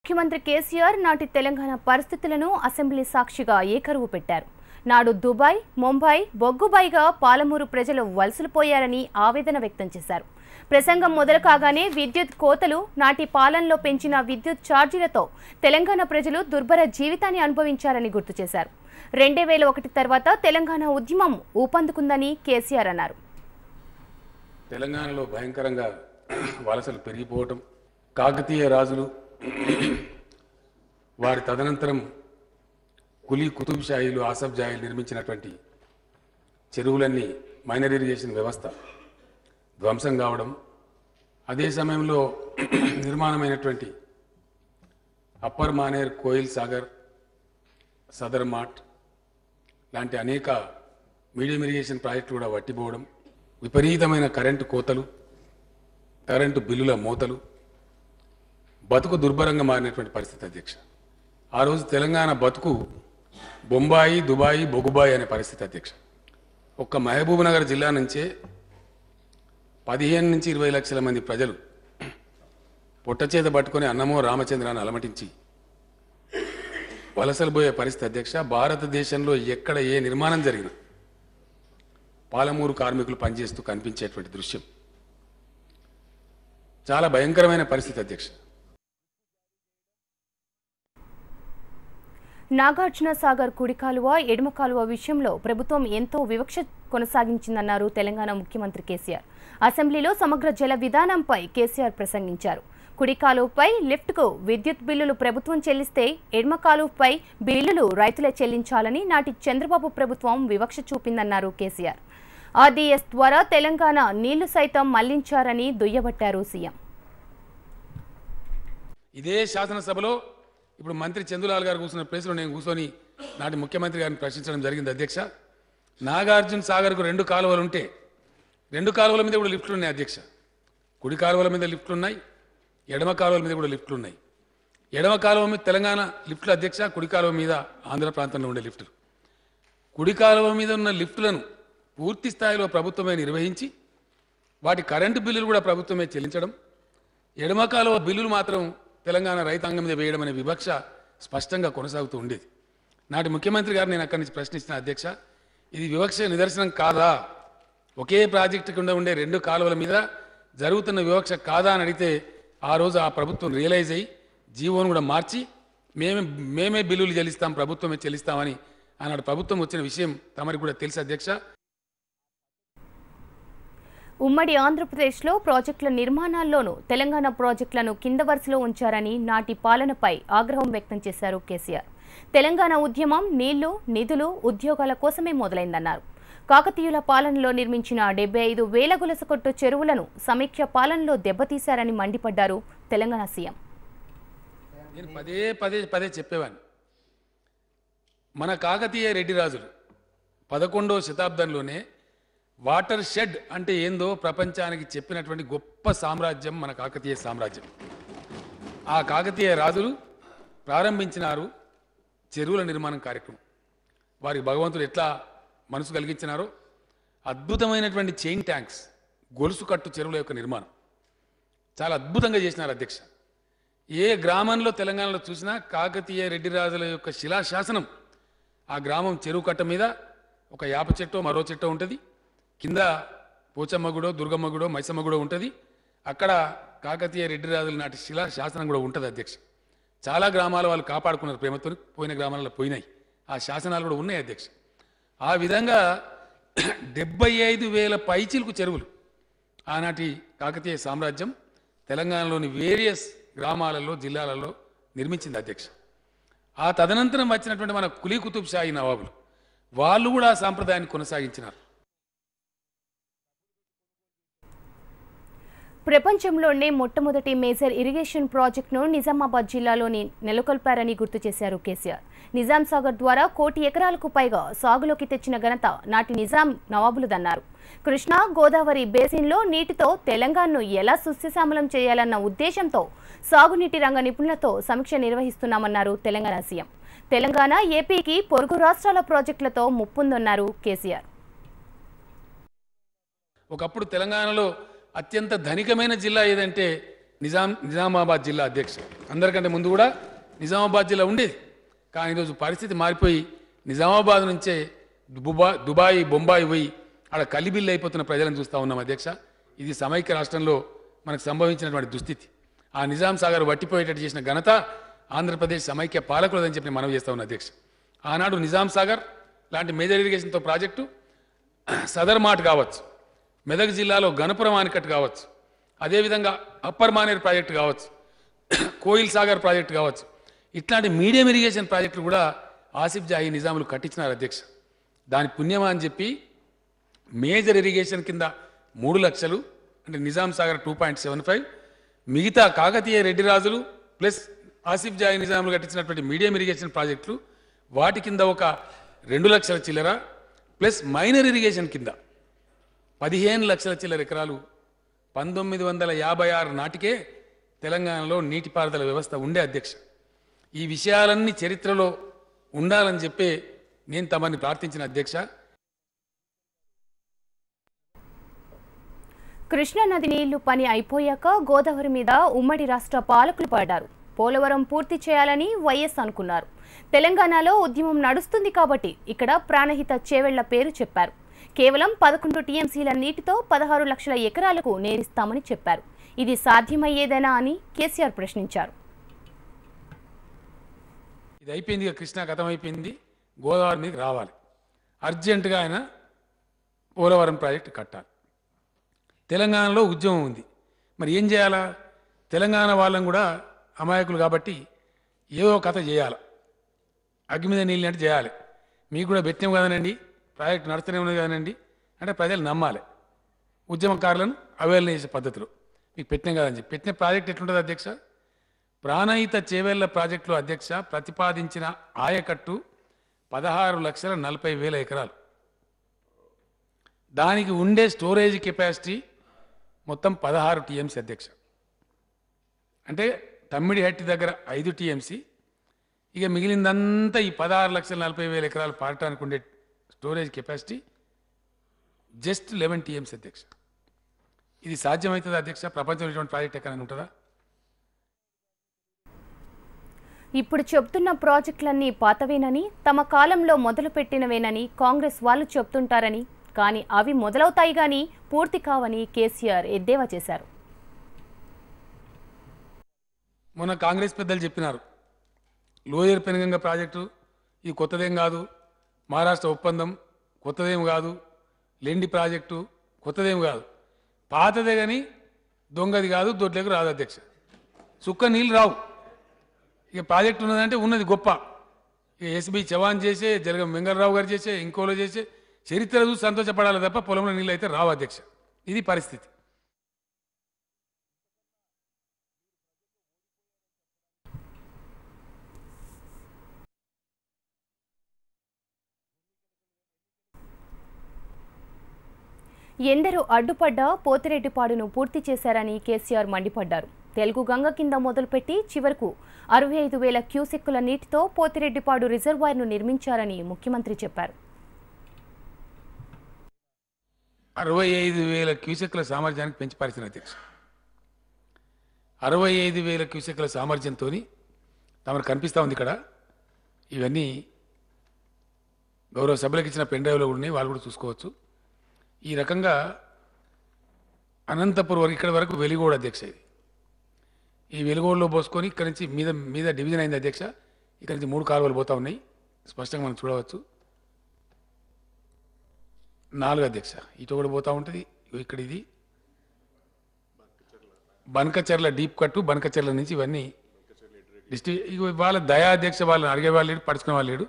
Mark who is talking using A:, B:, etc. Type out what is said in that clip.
A: ముఖ్యమంత్రి కేసీఆర్ నాటి తెలంగాణ పరిస్థితులను అసెంబ్లీ సాక్షిగా ఏకరువు పెట్టారు. నాడు దుబాయ్, ముంబై, బొగ్గుబాయిగా పాలమూరు ప్రజలు వలసపోయారని ఆవేదన వ్యక్తం చేశారు. ప్రసంగం మొదలు కాగానే విద్యుత్ కోతలు, నాటి పాలనలో పెంచిన విద్యుత్ ఛార్జీలతో తెలంగాణ ప్రజలు దుర్భర జీవితాన్ని అనుభవించారని గుర్తు చేశారు. 2001 తర్వాత తెలంగాణ ఉద్యమం ఊపందుకుందని కేసీఆర్ అన్నారు.
B: తెలంగాణలో భయంకరంగా వలసలు పెరిగిపోవటం, కాకతీయ రాజులు వారి తదనంతరం కులీ కుతుబ్ షాహీలు, ఆసఫ్ జాహీలు నిర్మించినటువంటి చెరువులన్నీ మైనర్ ఇరిగేషన్ వ్యవస్థ ధ్వంసం కావడం, అదే సమయంలో నిర్మాణమైనటువంటి అప్పర్ మానేర్, కోయిల్ సాగర్, సదర్ మాట్ లాంటి అనేక మీడియం ఇరిగేషన్ ప్రాజెక్టులు కూడా వట్టిపోవడం, విపరీతమైన కరెంటు కోతలు, కరెంటు బిల్లుల మోతలు, బతుకు దుర్భరంగా మారినటువంటి పరిస్థితి అధ్యక్ష. ఆ రోజు తెలంగాణ బతుకు బొంబాయి, దుబాయి, బొగుబాయి అనే పరిస్థితి అధ్యక్ష. ఒక్క మహబూబ్ నగర్ జిల్లా నుంచే 15 నుంచి 20 లక్షల మంది ప్రజలు పొట్టచేత పట్టుకొని అన్నమో రామచంద్రాన్ని అలమటించి వలసలు పోయే పరిస్థితి అధ్యక్ష. భారతదేశంలో ఎక్కడ ఏ నిర్మాణం జరిగినా పాలమూరు కార్మికులు పనిచేస్తూ కనిపించేటువంటి దృశ్యం చాలా భయంకరమైన పరిస్థితి అధ్యక్ష.
A: నాగార్జున సాగర్ కుడి కాలువ, ఎడమ కాలువ విషయంలో ప్రభుత్వం ఎంతో వివక్ష కొనసాగించిందన్నారు తెలంగాణ ముఖ్యమంత్రి కేసీఆర్. అసెంబ్లీలో సమగ్ర జల విధానంపై కేసీఆర్ ప్రసంగించారు. కుడి కాలువపై లిఫ్ట్కు విద్యుత్ బిల్లులు ప్రభుత్వం చెల్లిస్తే ఎడమ కాలువపై బిల్లులు రైతులే చెల్లించాలని నాటి చంద్రబాబు ప్రభుత్వం వివక్ష చూపిందన్నారు కేసీఆర్. ఆర్డీఎస్ ద్వారా తెలంగాణ నీళ్లు సైతం మళ్లించారని దుయ్యబట్టారు సీఎం.
B: ఇదే శాసనసభలో ఇప్పుడు మంత్రి చందులాల్ గారు కూర్చున్న ప్లేస్లో నేను కూర్చొని నాటి ముఖ్యమంత్రి గారిని ప్రశ్నించడం జరిగింది అధ్యక్ష. నాగార్జున సాగర్కు 2 కాలువలు ఉంటే 2 కాలువల మీద కూడా లిఫ్ట్లు ఉన్నాయి అధ్యక్ష. కుడి కాలువల మీద లిఫ్ట్లు ఉన్నాయి, ఎడమ కాలువల మీద కూడా లిఫ్ట్లు ఉన్నాయి. ఎడమ కాలువ మీద తెలంగాణ లిఫ్ట్లు అధ్యక్ష, కుడి కాలువ మీద ఆంధ్ర ప్రాంతంలో ఉండే లిఫ్టులు. కుడి కాలువ మీద ఉన్న లిఫ్టులను పూర్తి స్థాయిలో ప్రభుత్వమే నిర్వహించి వాటి కరెంటు బిల్లులు కూడా ప్రభుత్వమే చెల్లించడం, ఎడమ కాలువ బిల్లులు మాత్రం తెలంగాణ రైతాంగం మీద వేయడం అనే వివక్ష స్పష్టంగా కొనసాగుతూ ఉండేది. నాటి ముఖ్యమంత్రి గారు నేను అక్కడి నుంచి ప్రశ్నించిన అధ్యక్ష, ఇది వివక్ష నిదర్శనం కాదా? ఒకే ప్రాజెక్టు కింద ఉండే 2 కాలువల మీద జరుగుతున్న వివక్ష కాదా అని అడిగితే ఆ రోజు ఆ ప్రభుత్వం రియలైజ్ అయ్యి జీవోను కూడా మార్చి మేమే బిల్లులు చెల్లిస్తాం, ప్రభుత్వమే చెల్లిస్తామని ఆనాడు ప్రభుత్వం వచ్చిన విషయం తమరికి కూడా తెలుసు అధ్యక్ష.
A: ఉమ్మడి ఆంధ్రప్రదేశ్లో ప్రాజెక్టుల నిర్మాణాల్లోనూ తెలంగాణ ప్రాజెక్టులను కింద వరుసలో ఉంచారని నాటి పాలనపై ఆగ్రహం వ్యక్తం చేశారు కేసీఆర్. తెలంగాణ ఉద్యమం నీళ్లు, నిధులు, ఉద్యోగాల కోసమే మొదలైందన్నారు. కాకతీయుల పాలనలో నిర్మించిన 75,000 గులసకొట్టు చెరువులను సమీక్ష పాలనలో దెబ్బతీశారని మండిపడ్డారు తెలంగాణ సీఎం.
B: నేను పదే చెప్పేవాడిని, మన కాకతీయ రెడ్డి రాజులు 11వ శతాబ్దంలోనే వాటర్ షెడ్ అంటే ఏందో ప్రపంచానికి చెప్పినటువంటి గొప్ప సామ్రాజ్యం మన కాకతీయ సామ్రాజ్యం. ఆ కాకతీయ రాజులు ప్రారంభించినారు చెరువుల నిర్మాణం కార్యక్రమం. వారికి భగవంతుడు ఎట్లా మనసు కలిగించినారో అద్భుతమైనటువంటి చైన్ ట్యాంక్స్, గొలుసు కట్టు చెరువుల యొక్క నిర్మాణం చాలా అద్భుతంగా చేసినారు అధ్యక్ష. ఏ గ్రామంలో తెలంగాణలో చూసినా కాకతీయ రెడ్డి రాజుల యొక్క శిలాశాసనం, ఆ గ్రామం చెరువు కట్ట మీద ఒక యాప చెట్టో మరో చెట్టో ఉంటుంది, కింద పోచమ్మ గుడో, దుర్గమ్మ గుడో, మైసమ్మ గుడో ఉంటుంది. అక్కడ కాకతీయ రెడ్డి రాజుల నాటి శిలా శాసనం కూడా ఉంటుంది అధ్యక్ష. చాలా గ్రామాలు వాళ్ళు కాపాడుకున్నారు ప్రేమతో, పోయిన గ్రామాలలో పోయినాయి, ఆ శాసనాలు కూడా ఉన్నాయి అధ్యక్ష. ఆ విధంగా 75,000 పైచిలకు చెరువులు ఆనాటి కాకతీయ సామ్రాజ్యం తెలంగాణలోని వేరియస్ గ్రామాలలో, జిల్లాలలో నిర్మించింది అధ్యక్ష. ఆ తదనంతరం వచ్చినటువంటి మన కులీ కుతుబ్ షాహీ నవాబులు వాళ్ళు కూడా ఆ సాంప్రదాయాన్ని కొనసాగించినారు.
A: ప్రపంచంలోనే మొట్టమొదటి మేజర్ ఇరిగేషన్ ప్రాజెక్టును నిజామాబాద్ జిల్లాలోని నెలకొల్పారని గుర్తు చేశారు కేసీఆర్. నిజాం సాగర్ ద్వారా 1 కోటి ఎకరాలకు పైగా సాగులోకి తెచ్చిన ఘనత నాటి నిజాం నవాబులదన్నారు. కృష్ణా, గోదావరి బేసిన్లో నీటితో తెలంగాణను ఎలా సుస్థిశామలం చేయాలన్న ఉద్దేశంతో సాగునీటి రంగ నిపుణులతో సమీక్ష నిర్వహిస్తున్నామన్నారు తెలంగాణ సీఎం. తెలంగాణ, ఏపీకి పొరుగు రాష్ట్రాల ప్రాజెక్టులతో ముప్పుందన్నారు కేసీఆర్.
B: ఒకప్పుడు తెలంగాణలో అత్యంత ధనికమైన జిల్లా ఏదంటే నిజామాబాద్ జిల్లా అధ్యక్ష. అందరికంటే ముందు కూడా నిజామాబాద్ జిల్లా ఉండేది. కానీ ఈరోజు పరిస్థితి మారిపోయి నిజామాబాద్ నుంచే దుబాయ్ బొంబాయి పోయి ఆడ కలిబిల్లు అయిపోతున్న ప్రజలను చూస్తూ ఉన్నాం అధ్యక్ష. ఇది సమైక్య రాష్ట్రంలో మనకు సంభవించినటువంటి దుస్థితి. ఆ నిజాం సాగర్ వట్టిపోయేటట్టు చేసిన ఘనత ఆంధ్రప్రదేశ్ సమైక్య పాలకులదని చెప్పి మనవి చేస్తా ఉన్నా అధ్యక్ష. ఆనాడు నిజాం సాగర్ లాంటి మేజర్ ఇరిగేషన్తో ప్రాజెక్టు సదర్ మార్ట్ కావచ్చు, మెదక్ జిల్లాలో గణపురం ఆనకట్టు కావచ్చు, అదేవిధంగా అప్పర్ మానేర్ ప్రాజెక్టు కావచ్చు, కోయిల్ సాగర్ ప్రాజెక్టు కావచ్చు, ఇట్లాంటి మీడియం ఇరిగేషన్ ప్రాజెక్టులు కూడా ఆసిఫ్ జాహీ నిజాములు కట్టించినారు అధ్యక్ష. దాని పుణ్యమా అని చెప్పి మేజర్ ఇరిగేషన్ కింద 3 లక్షలు అంటే నిజాం సాగర్ 2.75, మిగతా కాకతీయ రెడ్డి రాజులు ప్లస్ ఆసిఫ్ జాహీ నిజాములు కట్టించినటువంటి మీడియం ఇరిగేషన్ ప్రాజెక్టులు వాటి కింద ఒక 2 లక్షల చిల్లర ప్లస్ మైనర్ ఇరిగేషన్ కింద 15 లక్షల చిల్లర ఎకరాలు 1956 నాటికే తెలంగాణలో నీటిపారుదల వ్యవస్థ ఉండే అధ్యక్ష. ఈ విషయాలన్నీ చరిత్రలో ఉండాలని చెప్పే నేను తమని ప్రార్థించిన అధ్యక్ష.
A: కృష్ణా నది నీళ్లు పని అయిపోయాక గోదావరి మీద ఉమ్మడి రాష్ట్ర పాలకులు పడ్డారు. పోలవరం పూర్తి చేయాలని వైఎస్ అనుకున్నారు. తెలంగాణలో ఉద్యమం నడుస్తుంది కాబట్టి ఇక్కడ ప్రాణహిత చేవెళ్ల పేరు చెప్పారు. కేవలం 11 టీఎంసీల నీటితో 16 లక్షల ఎకరాలకు నేరిస్తామని చెప్పారు. ఇది సాధ్యమయ్యేదేనా అని కేసీఆర్ ప్రశ్నించారు.
B: ఇది అయిపోయింది, కృష్ణా గతం అయిపోయింది, గోదావరి మీద రావాలి, అర్జెంటుగా ఆయన పోలవరం ప్రాజెక్టు కట్టాలి. తెలంగాణలో ఉద్యమం ఉంది, మరి ఏం చేయాలా? తెలంగాణ వాళ్ళని కూడా అమాయకులు కాబట్టి ఏదో కథ చేయాలి, అగ్గి మీద నీళ్ళు అంటే చేయాలి. మీకు కూడా పెట్టినాం కదనండి, ప్రాజెక్టు నడుస్తూనే ఉన్నది కదనండి అంటే ప్రజలు నమ్మాలి. ఉద్యమకారులను అవేళన చేసే పద్ధతిలో మీకు పెట్టినాం కదని చెప్పి పెట్టిన ప్రాజెక్ట్ ఎట్లుంటుంది అధ్యక్ష? ప్రాణహిత చేవెళ్ల ప్రాజెక్టులో అధ్యక్ష ప్రతిపాదించిన ఆయకట్టు 16,40,000 ఎకరాలు. దానికి ఉండే స్టోరేజ్ కెపాసిటీ మొత్తం 16 టీఎంసీ అధ్యక్ష. అంటే తమ్మిడిహట్టి దగ్గర 5 టీఎంసీ, ఇక మిగిలిందంతా ఈ 16,40,000 ఎకరాలు పాడటానికి ఉండే స్టోరేజ్ కెపాసిటీ జస్ట్ 11 టీఎంసీ అధ్యక్ష. ఇది సాధ్యమవుతుందా అధ్యక్ష? ప్రపంచంలో ఇటువంటి ప్రాజెక్ట్ ఎక్కడైనా ఉంటుందా?
A: ఇప్పుడు చెప్తున్న ప్రాజెక్టులన్నీ పాతవేనని, తమ కాలంలో మొదలుపెట్టినవేనని కాంగ్రెస్ వాళ్ళు చెప్తుంటారని, కానీ అవి మొదలవుతాయి కానీ పూర్తి కావని కేసీఆర్ ఎద్దేవా చేశారు.
B: మొన్న కాంగ్రెస్ పెద్దలు చెప్పినారు, లోయర్ పెనుగంగ ప్రాజెక్టు ఇది కొత్తదేం కాదు, మహారాష్ట్ర ఒప్పందం కొత్తదేం కాదు, లెండి ప్రాజెక్టు కొత్తదేం కాదు, పాతదే కానీ దొంగది కాదు, దొడ్లకు రాదు అధ్యక్ష. సుక్క నీళ్ళు రావు. ఇక ప్రాజెక్టు ఉన్నదంటే ఉన్నది గొప్ప. ఇక ఎస్బి చవాన్ చేసే, జలగం వెంకటరావు గారు చేసే, ఇంకోలో చేసే చరిత్ర చూసి సంతోషపడాలి తప్ప పొలంలో నీళ్ళు అయితే రావు అధ్యక్ష. ఇది పరిస్థితి.
A: ఎందరూ అడ్డుపడ్డా పోతిరెడ్డిపాడును పూర్తి చేశారని కేసీఆర్ మండిపడ్డారు. తెలుగు గంగ కింద మొదలుపెట్టి చివరకు 65,000 క్యూసెక్కుల నీటితో పోతిరెడ్డిపాడు రిజర్వాయర్ను నిర్మించారని ముఖ్యమంత్రి చెప్పారు.
B: 65,000 క్యూసెక్కుల సామర్థ్యానికి పెంచి పరిస్థితి అధ్యక్ష. 65,000 క్యూసెక్కుల సామర్థ్యంతో తమకు కనిపిస్తూ ఉంది ఇక్కడ. ఇవన్నీ గౌరవ సభ్యులకు ఇచ్చిన పెన్ డ్రైవ్లో ఉన్నాయి, వాళ్ళు కూడా చూసుకోవచ్చు. ఈ రకంగా అనంతపురం వరకు ఇక్కడ వరకు వెలిగోడు అధ్యక్ష. ఇది ఈ వెలుగోడులో పోసుకొని ఇక్కడ నుంచి మీద మీద డివిజన్ అయింది అధ్యక్ష. ఇక్కడ నుంచి 3 కాలువలు పోతా ఉన్నాయి, స్పష్టంగా మనం చూడవచ్చు. 4 అధ్యక్ష, ఇటు కూడా పోతూ ఉంటుంది. ఇక్కడ ఇది బనకచెర్ల డీప్ కట్టు, బనకచెర్ల నుంచి ఇవన్నీ డిస్ట్రిక్ట్. వాళ్ళ దయా అధ్యక్ష, వాళ్ళని అడిగే వాళ్ళు లేడు, పడుచుకునే వాళ్ళు లేడు.